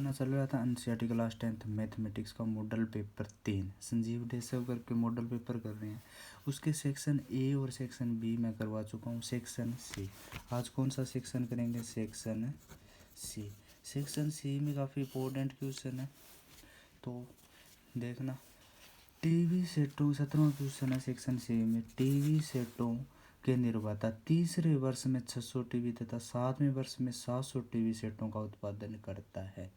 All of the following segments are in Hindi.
अपना चल रहा था एनसीईआरटी क्लास 10th मैथमेटिक्स का मॉडल पेपर 3 संजीव देसाई करके मॉडल पेपर कर रहे हैं। उसके सेक्शन ए और सेक्शन बी मैं करवा चुका हूँ। सेक्शन सी आज कौन सा सेक्शन करेंगे? Section C. सेक्शन सी में काफ़ी इंपॉर्टेंट क्वेश्चन है, तो देखना। टीवी सेटों 17वां क्वेश्चन है सेक्शन सी में। टीवी सेटों के निर्माता तीसरे वर्ष में 600 टीवी तथा 7वें वर्ष में 700 टीवी सेटों का उत्पादन करता है,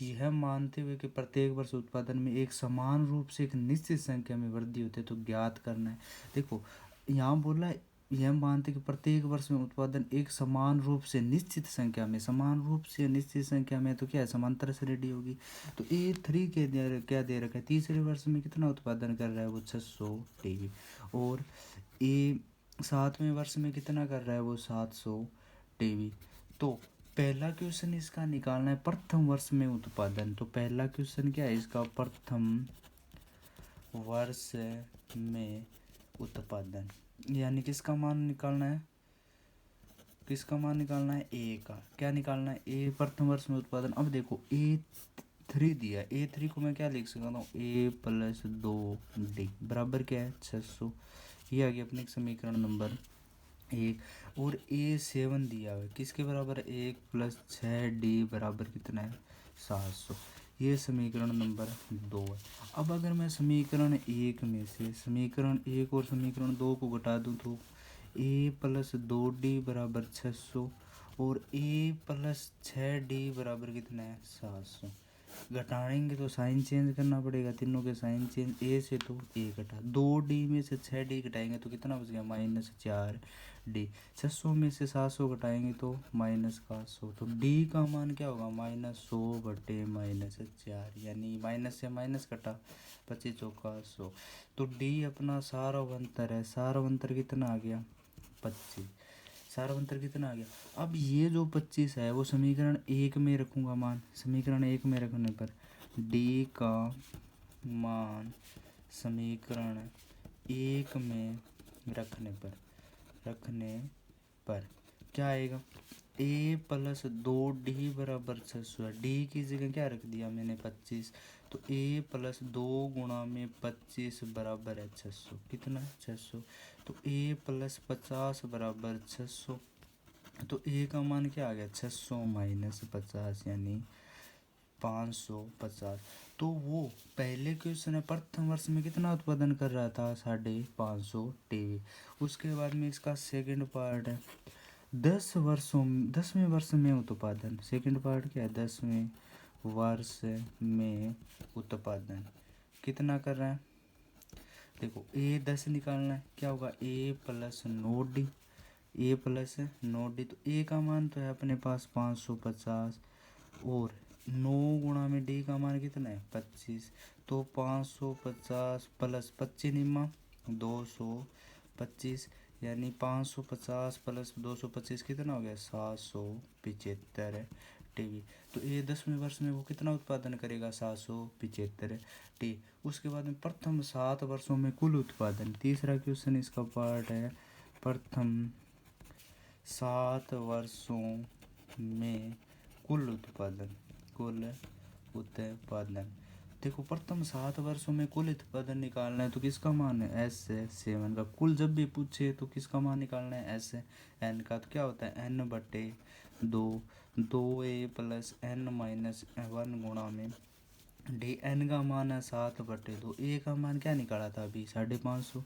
यह मानते हुए कि प्रत्येक वर्ष उत्पादन में एक समान रूप से एक निश्चित संख्या में वृद्धि होती है, तो ज्ञात करना है। देखो यहाँ बोला है, यह मानते कि प्रत्येक वर्ष में उत्पादन एक समान रूप से निश्चित संख्या में, समान रूप से निश्चित संख्या में तो क्या है? समांतर श्रेणी होगी। तो A3 के क्या दे रखा है? तीसरे वर्ष में कितना उत्पादन कर रहा है वो? 600 टीवी। और ए 7वें वर्ष में कितना कर रहा है वो? 700 टीवी। तो पहला क्वेश्चन इसका निकालना है प्रथम वर्ष में उत्पादन। तो पहला क्वेश्चन क्या है इसका? प्रथम वर्ष में उत्पादन, यानी किसका मान निकालना है? किसका मान निकालना है? ए का। क्या निकालना है? ए प्रथम वर्ष में उत्पादन। अब देखो A3 दिया है, A3 को मैं क्या लिख सकता हूँ? A प्लस 2D बराबर क्या है? 600। ये आ गया अपने समीकरण नंबर 1। और A7 दिया है, किसके बराबर है? 1 प्लस 6D बराबर कितना है? 700। ये समीकरण नंबर 2 है। अब अगर मैं समीकरण 1 में से समीकरण 1 और समीकरण 2 को घटा दूँ तो A प्लस 2D बराबर 600 और A प्लस 6D बराबर कितना है? 700। घटाएंगे तो साइन चेंज करना पड़ेगा, तीनों के साइन चेंज। ए से तो ए घटा, 2D में से 6D घटाएंगे तो कितना बच गया? -4D। 600 में से 700 घटाएंगे तो माइनस का 100, तो D का मान क्या होगा? -100 बटे -4, यानी माइनस से माइनस कटा, 25 चौका 100। तो D अपना सारावंतर है। सारावंतर कितना आ गया? 25। सारावंतर कितना आ गया? अब ये जो 25 है वो समीकरण 1 में रखूँगा मान। समीकरण 1 में रखने पर D का मान समीकरण 1 में रखने पर क्या आएगा? A प्लस 2D बराबर 600 है। D की जगह क्या रख दिया मैंने? 25। तो A प्लस 2 गुणा में 25 बराबर है 600। कितना? 600। तो A प्लस 50 बराबर 600। तो A का मान क्या आ गया? 600 माइनस 50 यानी 550। तो वो पहले क्वेश्चन है प्रथम वर्ष में कितना उत्पादन कर रहा था? 550 टीवी। उसके बाद में इसका सेकंड पार्ट है 10वें वर्ष में उत्पादन। सेकंड पार्ट क्या है? 10वें वर्ष में उत्पादन कितना कर रहा है? देखो A10 निकालना है, क्या होगा? A plus 9D। A plus 9D, तो A का मान तो है अपने पास 550 और 9 गुणा में D का मान कितना है? 25। तो 550 प्लस 25 निम्मा 225, यानी 550 प्लस 225 कितना हो गया? 775 टीवी। तो ये 10वें वर्ष में वो कितना उत्पादन करेगा? 775 टी। उसके बाद में प्रथम 7 वर्षों में कुल उत्पादन। तीसरा क्वेश्चन इसका पार्ट है प्रथम 7 वर्षों में कुल उत्पादन। देखो प्रथम 7 वर्षों में कुल उत्पादन निकालना है तो किसका मान है? S7 का। कुल जब भी पूछे तो किसका मान निकालना है? SN का। तो क्या होता है? N बटे 2A प्लस N माइनस 1 गुणा में D। N का मान है 7 बटे 2। A का मान क्या निकाला था अभी? 550।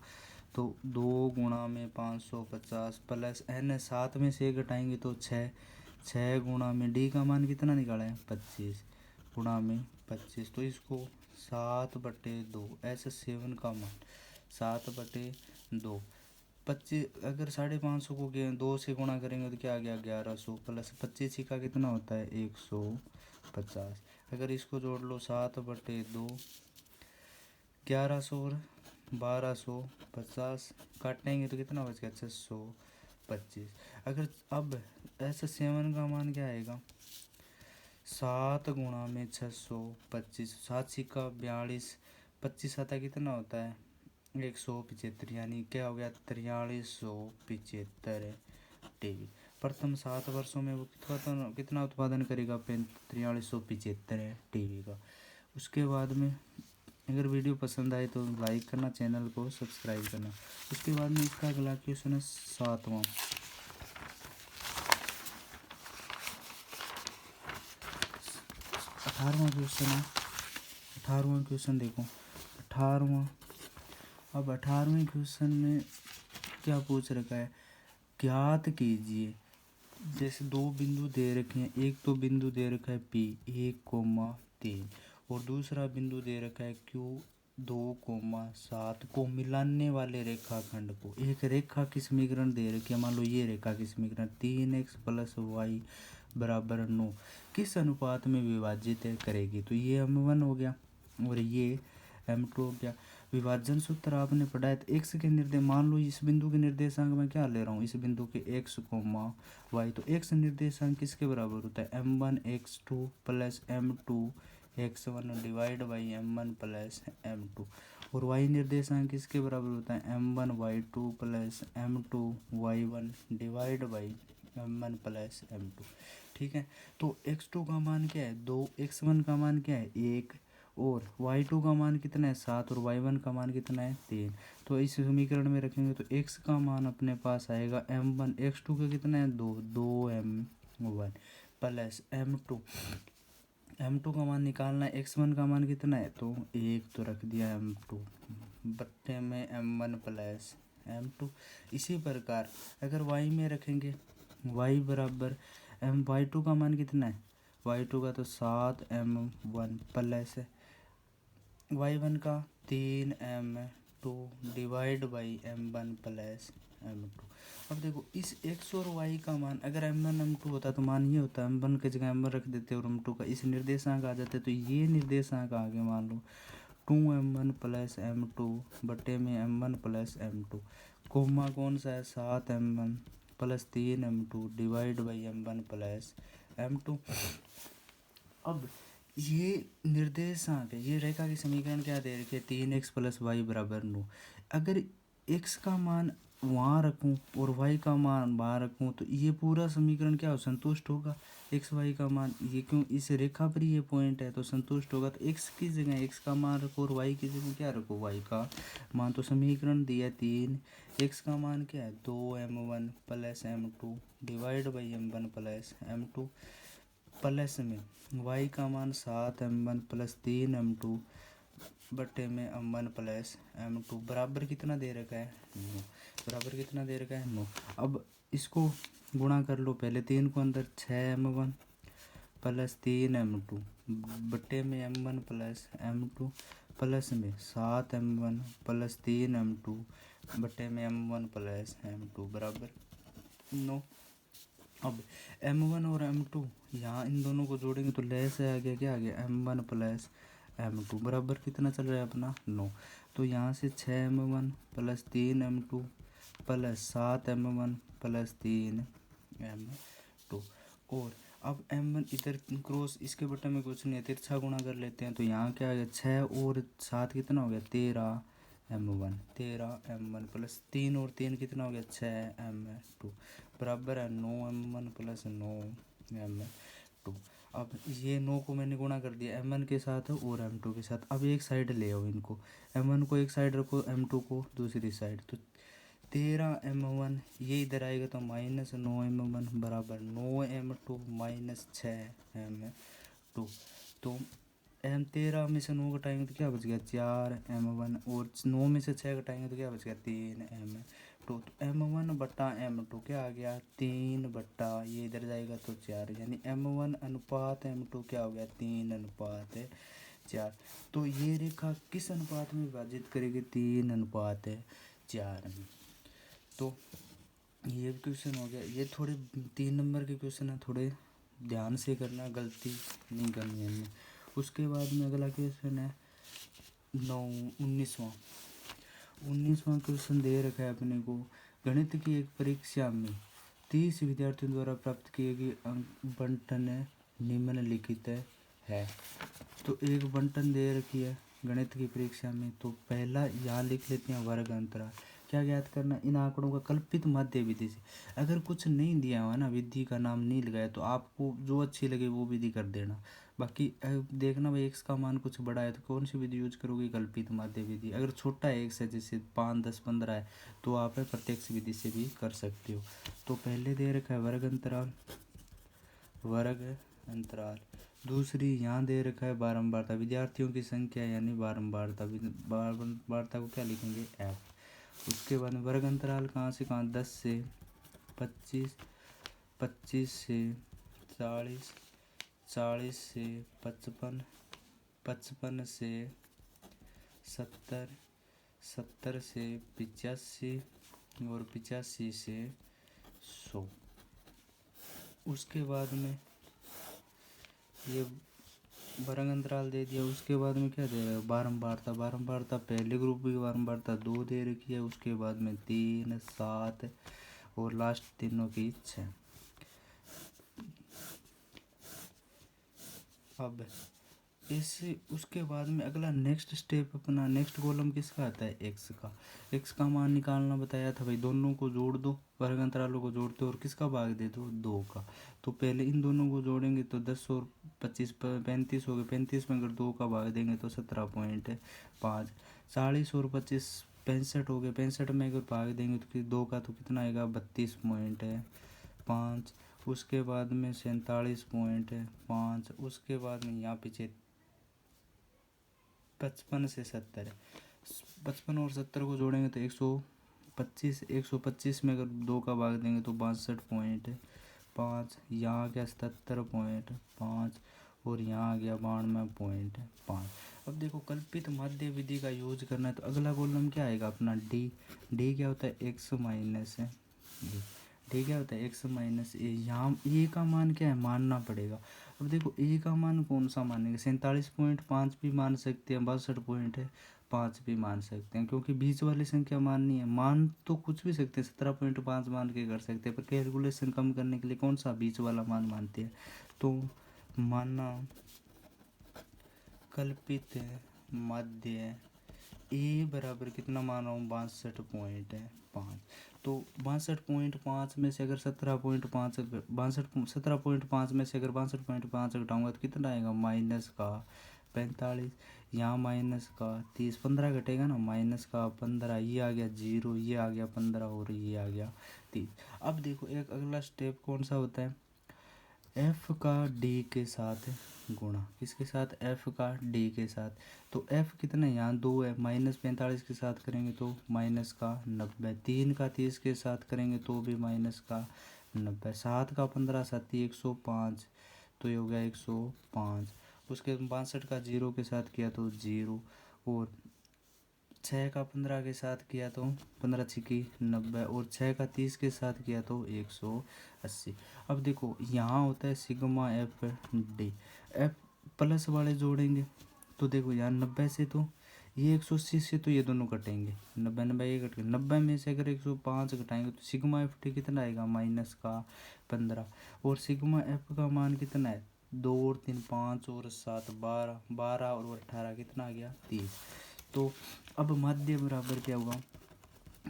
तो 2 गुणा में 550 प्लस N 7 में से घटाएंगे तो 6 गुणा में D का मान कितना निकाला है? 25 गुणा में 25। तो इसको 7 बटे 2 S7 का मान 7 बटे 2 25। अगर 550 को 2 से गुणा करेंगे तो क्या आ गया? 1100 प्लस 25 का कितना होता है? 150। अगर इसको जोड़ लो 7 बटे 2 1100 और 1250 काटेंगे तो कितना बच गया? 625। अगर अब S7 का मान क्या आएगा? 7 गुणा में 625, 7 सिक्का 42, 25 आता कितना होता है? 175, यानी क्या हो गया? 4375 टीवी। प्रथम 7 वर्षों में वो कितना उत्पादन करेगा? 4375 टीवी का। उसके बाद में अगर वीडियो पसंद आए तो लाइक करना, चैनल को सब्सक्राइब करना। उसके बाद में इसका अगला क्वेश्चन है 7वां। 18वां क्वेश्चन है। 18वां क्वेश्चन देखो, 18वां। अब 18वें क्वेश्चन में क्या पूछ रखा है? ज्ञात कीजिए, जैसे दो बिंदु दे रखे हैं, एक तो बिंदु दे रखा है P 1,3 और दूसरा बिंदु दे रखा है Q 2,7 को मिलाने वाले रेखाखंड को, एक रेखा की समीकरण दे रखी है। मान लो ये रेखा की समीकरण 3x + y = 9 किस अनुपात में विभाजित करेगी? तो ये m1 हो गया और ये m2 हो गया। विभाजन सूत्र आपने पढ़ा है। तो x के निर्देश, मान लो इस बिंदु के निर्देशांक मैं क्या ले रहा हूँ, इस बिंदु के x, y। तो x निर्देशांक किसके बराबर होता है? m1 x2 + m2 x1 / m1 + m2। और y निर्देशांक किसके बराबर होता है? m1 y2 + m2 y1 / m1 + m2। ठीक है। तो x2 का मान क्या है? 2, x1 का मान क्या है? 1 और y2 का मान कितना है? 7 और y1 का मान कितना है? 3। तो इस समीकरण में रखेंगे तो x का मान अपने पास आएगा m1, x2 का कितना है? 2m1 + m2। m2 का मान निकालना है, x1 का मान कितना है? तो 1 तो रख दिया m2 बट्टे में m1 + m2। इसी प्रकार अगर y में रखेंगे, y बराबर y2 का मान कितना है? y2 का तो 7m1 प्लस y1 का 3m2 / m1 + m2। अब देखो इस x और y का मान, अगर m1 m2 होता तो मान ये होता, m1 की जगह m1 रख देते और m2 का इस निर्देशांक आ जाते। तो ये निर्देशांक आ गए, मान लो 2m1 + m2 बटे में m1 + m2, कोमा कौन सा है? 7m1 + 3m2 / m1 + m2। अब ये निर्देशांक है, ये रेखा की समीकरण क्या दे रखी है? 3x + y = 9। अगर x का मान वहाँ रखूँ और y का मान वहाँ रखूँ तो ये पूरा समीकरण क्या हो? संतुष्ट होगा। x y का मान, ये क्यों इस रेखा पर ये पॉइंट है तो संतुष्ट होगा। तो x की जगह x का मान रखो और y की जगह क्या रखो? y का मान। तो समीकरण दिया 3, x का मान क्या है? 2m1 + m2 / m1 + m2 plus में y का मान 7m1 + 3m2 बटे में m1 + m2 बराबर कितना दे रखा है? 9। बराबर कितना दे रखा है? 9। अब इसको गुणा कर लो, पहले 3 को अंदर, 6m1 + 3m2 बटे में m1 + m2 प्लस में 7m1 + 3m2 बटे में m1 + m2 बराबर 9। अब m1 और m2 यहाँ इन दोनों को जोड़ेंगे तो ले से आ गया, क्या आ गया? m1 + m2 बराबर कितना चल रहा है अपना? 9। तो यहाँ से 6m1 + 3m2 + 7m1 + 3m2 और अब m1 इधर क्रॉस इसके बटे में कुछ नहीं है, तिरछा गुणा कर लेते हैं। तो यहाँ क्या आ गया? 6 और 7 कितना हो गया? 13m1 13m1 + 3 और 3 कितना हो गया? 6m2 बराबर है 9m1 + 9m2। अब ये 9 को मैंने गुणा कर दिया m1 के साथ और m2 के साथ। अब एक साइड ले आओ इनको, m1 को एक साइड रखो, m2 को दूसरी साइड। तो 13m1 ये इधर आएगा तो -9m1 बराबर 9m2 - 6m2। तो m13 में से 9 घटाएंगे तो क्या बच गया? 4m1 और 9 में से 6 घटाएंगे तो क्या बच गया? 3m2। तो m1 बटा m2 क्या आ गया? 3 बटा ये इधर जाएगा तो 4, यानी m1 अनुपात m2 क्या हो गया? 3:4। तो ये रेखा किस अनुपात में विभाजित करेगी? 3:4 में। तो ये क्वेश्चन हो गया। ये थोड़े 3 नंबर के क्वेश्चन है, थोड़े ध्यान से करना, गलती नहीं करनी है हमें। उसके बाद में अगला क्वेश्चन है 19वां क्वेश्चन दे रखा है अपने को। गणित की एक परीक्षा में 30 विद्यार्थियों द्वारा प्राप्त किए गए अंक बंटन निम्नलिखित है। तो एक बंटन दे रखी है गणित की परीक्षा में। तो पहला यहाँ लिख लेते हैं वर्ग अंतराल। क्या ज्ञात करना, इन आंकड़ों का कल्पित माध्य विधि से। अगर कुछ नहीं दिया हुआ ना, विधि का नाम नहीं लगाया, तो आपको जो अच्छी लगे वो विधि कर देना। बाकी देखना भाई x का मान कुछ बड़ा है तो कौन सी विधि यूज करोगे, कल्पित माध्य विधि। अगर छोटा है x है, जैसे 5, 10, 15 है, तो आप प्रत्यक्ष विधि से भी कर सकते हो। तो पहले दे रखा है वर्ग अंतराल, वर्ग अंतराल। दूसरी यहाँ दे रखा है बारंबारता, विद्यार्थियों की संख्या यानी बारंबारता, बारंबारता को क्या लिखेंगे, f। उसके बाद में वर्ग अंतराल कहाँ से कहाँ, 10 से 25, 25 से 40, 40 से 55, 55 से 70, 70 से 85 और 85 से 100। उसके बाद में ये वर्ग अंतराल दे दिया। उसके बाद में क्या दे रहा है, बारंबारता। बारंबारता पहले ग्रुप की बारंबारता 2 दे रखी है, उसके बाद में 3, 7 और लास्ट तीनों की 6। अब इससे उसके बाद में अगला नेक्स्ट स्टेप, अपना नेक्स्ट कॉलम किसका आता है, एक्स का। एक्स का मान निकालना बताया था भाई, दोनों को जोड़ दो, वर्ग अंतरालों को जोड़ते हो और किसका भाग दे दो, 2 का। तो पहले इन दोनों को जोड़ेंगे तो 10 और 25 35 हो गए, 35 में अगर 2 का भाग देंगे तो 17.5। 40 और 25 65 हो गए, 65 में अगर भाग देंगे तो 2 का तो कितना आएगा, 32.5। उसके बाद में 47.5। उसके बाद में यहाँ पीछे 55 से 70, 55 और 70 को जोड़ेंगे तो 125, 125 में अगर 2 का भाग देंगे तो 62.5। यहाँ आ गया 77.5 और यहाँ आ गया 92.5। अब देखो कल्पित माध्य विधि का यूज करना है तो अगला कॉलम क्या आएगा अपना, डी। डी क्या होता है, एक्स माइनस डी। डी क्या होता है, एक्स माइनस ए। यहाँ ए का मान क्या है, मानना पड़ेगा। अब देखो ए का मान कौन सा मानेंगे, 47.5 भी मान सकते हैं, 62.5 भी मान सकते हैं, क्योंकि बीच वाली संख्या माननी है। मान तो कुछ भी सकते हैं, 17.5 मान के कर सकते हैं, पर कैलकुलेशन कम करने के लिए कौन सा बीच वाला मान मानते हैं। तो माना कल्पित माध्य ए बराबर कितना मान रहा हूँ, 62.5। तो 62.5 में से अगर 17.5, 17.5 में से अगर 62.5 घटाऊंगा तो कितना आएगा, माइनस का 45। यहाँ माइनस का 30, 15 घटेगा ना, माइनस का 15, ये आ गया 0, ये आ गया 15 और ये आ गया 30। अब देखो एक अगला स्टेप कौन सा होता है, f का d के साथ गुणा, किसके साथ, f का d के साथ। तो f कितना है, यहाँ 2 है, -45 के साथ करेंगे तो माइनस का 90, 3 का 30 के साथ करेंगे तो भी माइनस का 90, 7 का 15 साथी 105, तो ये हो गया 105। उसके 62 का 0 के साथ किया तो 0, और 6 का 15 के साथ किया तो 15 छिकी 90, और 6 का 30 के साथ किया तो 180। अब देखो यहाँ होता है sigma F D, F plus वाले जोड़ेंगे तो देखो यहाँ 90 से तो ये 180 से तो ये दोनों कटेंगे, 90 90 ये कट गए, 90 में से अगर 105 घटाएंगे तो सिग्मा एफ टी कितना आएगा, माइनस का 15। और सिग्मा एफ का मान कितना है, 2 और 3 5 और 7 12, 12 और 18 कितना आ गया, 30। तो अब माध्य बराबर क्या होगा,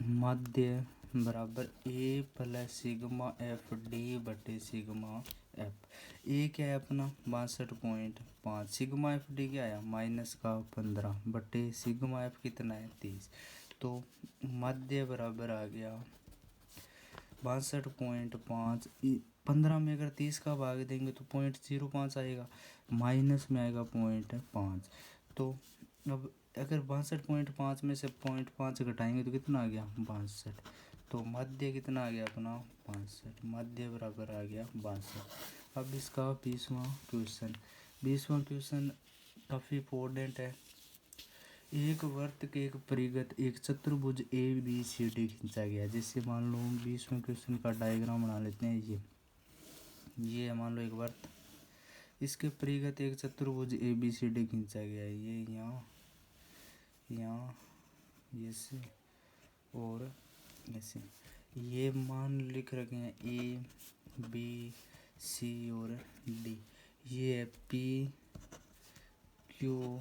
माध्य बराबर ए प्लस सिग्मा एफ डी बटे सिग्मा एफ। ए क्या है अपना 62.5, सिग्मा एफ डी क्या आया माइनस का 15 बटे सिग्मा एफ कितना है 30। तो माध्य बराबर आ गया 62.5। 15 में अगर 30 का भाग देंगे तो 0.05 आएगा, माइनस में आएगा 0.5। तो अब अगर 62.5 में से 0.5 घटाएंगे तो कितना आ गया 62। तो मध्य कितना आ गया अपना 62, मध्य बराबर आ गया 62। अब इसका 20वां क्वेश्चन, 20वां क्वेश्चन काफ़ी इम्पोर्टेंट है। एक वर्त के एक परिगत एक चतुर्भुज ए बी सी डी खींचा गया। जैसे मान लो 20वें क्वेश्चन का डायग्राम बना लेते हैं। ये मान लो एक वर्त, इसके परिगत एक चतुर्भुज ए बी सी डी खींचा गया है। ये यहाँ ऐसे और ऐसे, ये मान लिख रखे हैं ए बी सी और डी। ये है पी क्यू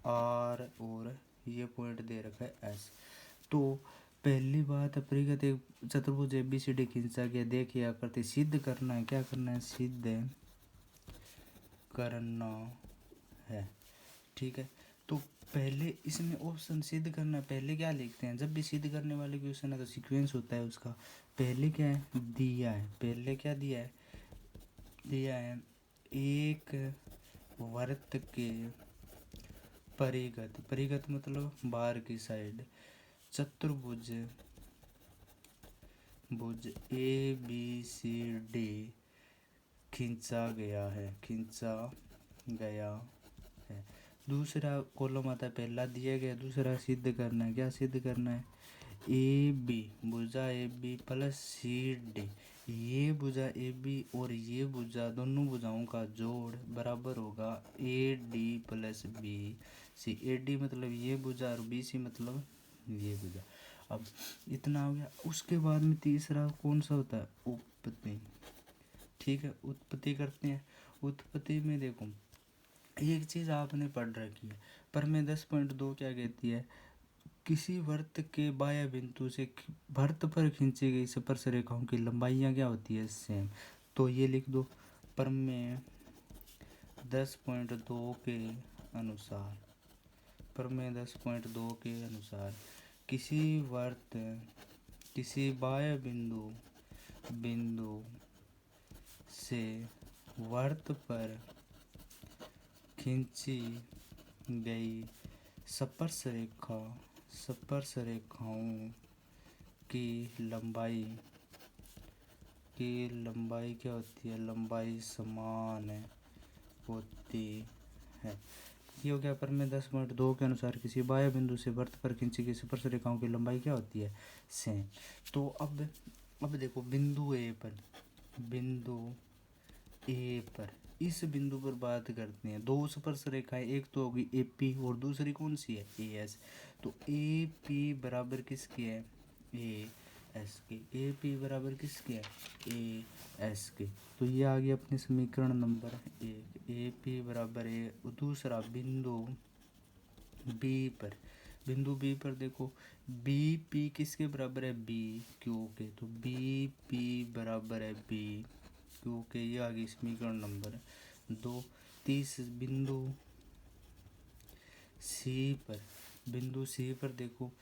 आर और ये पॉइंट दे रखा है एस। तो पहली बात परिगत एक चतुर्भुज ABCD खींचा गया, देखिए आकृति सिद्ध करना है। क्या करना है? सिद्ध करना है। ठीक है, तो पहले इसमें ऑप्शन सिद्ध करना है, पहले क्या लिखते हैं? जब भी सिद्ध करने वाले क्वेश्चन है तो सीक्वेंस होता है उसका। पहले क्या है? दिया है, पहले क्या दिया है? दिया है एक वृत्त के परिगत, परिगत मतलब बाहर की साइड, चतुर्भुज भुज ABCD खींचा गया है, खींचा गया है। दूसरा कॉलम आता है, पहला दिया गया, दूसरा सिद्ध करना है। क्या सिद्ध करना है? AB भुजा AB प्लस CD, ये भुजा AB और ये भुजा, दोनों भुजाओं का जोड़ बराबर होगा AD प्लस BC। AD मतलब ये भुजा और BC मतलब ये भुजा। अब इतना हो गया। उसके बाद में तीसरा कौन सा होता है? उत्पत्ति। ठीक है, उत्पत्ति करते हैं। उत्पत्ति में देखो एक चीज़ आपने पढ़ रखी है, पर मैं 10.2 क्या कहती है? किसी वृत्त के बाह्य बिंदु से वृत्त पर खींची गई स्पर्श रेखाओं की लंबाइयाँ क्या होती है? सेम। तो ये लिख दो। पर मैं 10.2 के अनुसार, पर मैं 10.2 के अनुसार किसी वृत्त, किसी बाह्य बिंदु से वृत्त पर खींची गई स्पर्श रेखाओं की लंबाई क्या होती है? लंबाई समान होती है। ये हो गया। पर मैं 10.2 के अनुसार किसी बाह्य बिंदु से वृत्त पर खींची गई स्पर्श रेखाओं की लंबाई क्या होती है? सेम। तो अब देखो बिंदु ए पर इस बिंदु पर बात करते हैं। दो स्पर्श रेखाएं, एक तो होगी AP और दूसरी कौन सी है? AS। तो AP बराबर किसकी है? AS के। AP बराबर किसकी है? AS के। तो ये आ गया अपने समीकरण नंबर 1, AP बराबर है। दूसरा बिंदु B पर देखो BP किसके बराबर है? BQ के। तो BP बराबर है BQ के। ये आ गई समीकरण नंबर 2। बिंदु C पर देखो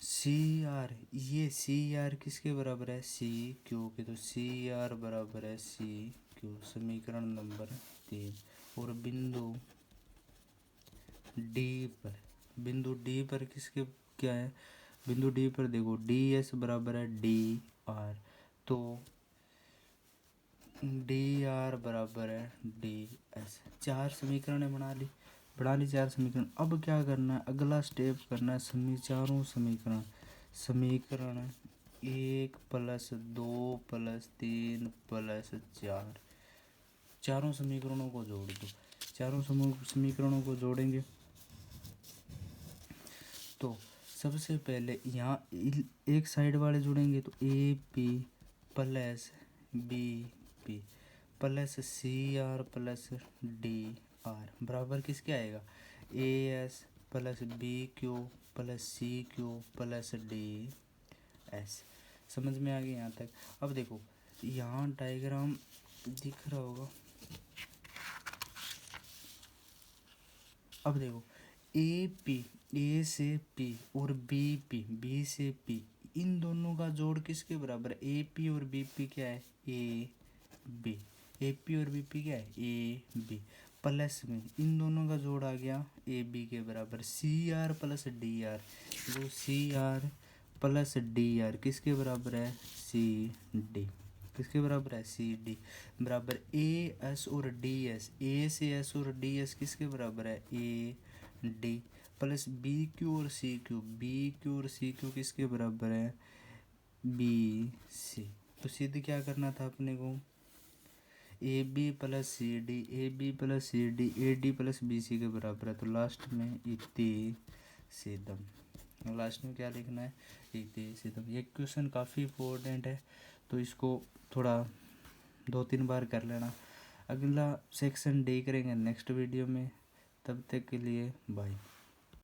CR, ये CR किसके बराबर है? CQ के। तो CR बराबर है CQ, समीकरण नंबर 3। और बिंदु D पर किसके क्या है? बिंदु D पर देखो DS बराबर है DR। तो DR बराबर है DS। 4 समीकरण बना ली 4 समीकरण। अब क्या करना है? अगला स्टेप करना है चारों समीकरण 1 प्लस 2 प्लस 3 प्लस 4, चारों समीकरणों को जोड़ दो। चारों समीकरणों को जोड़ेंगे तो सबसे पहले यहाँ एक साइड वाले जुड़ेंगे तो AP plus BP plus CR plus DR बराबर किसके आएगा? AS plus BQ plus CQ plus DS। समझ में आ गया यहाँ तक? अब देखो यहाँ डायग्राम दिख रहा होगा। अब देखो A से P और B से P, इन दोनों का जोड़ किसके बराबर है? AP और BP क्या है? AB। AP और BP क्या है? AB। प्लस में इन दोनों का जोड़ आ गया AB के बराबर। CR प्लस DR, जो CR प्लस DR किसके बराबर है? CD। किसके बराबर है? CD बराबर AS और DS, A से S और DS किसके बराबर है? AD प्लस BQ और CQ किसके बराबर है? BC। तो सिद्ध क्या करना था अपने को? AB plus CD AD plus BC के बराबर है। तो लास्ट में इति सिद्धम। लास्ट में क्या लिखना है? इति सिद्धम। ये क्वेश्चन काफ़ी इम्पोर्टेंट है, तो इसको थोड़ा 2-3 बार कर लेना। अगला सेक्शन D करेंगे नेक्स्ट वीडियो में। तब तक के लिए बाय।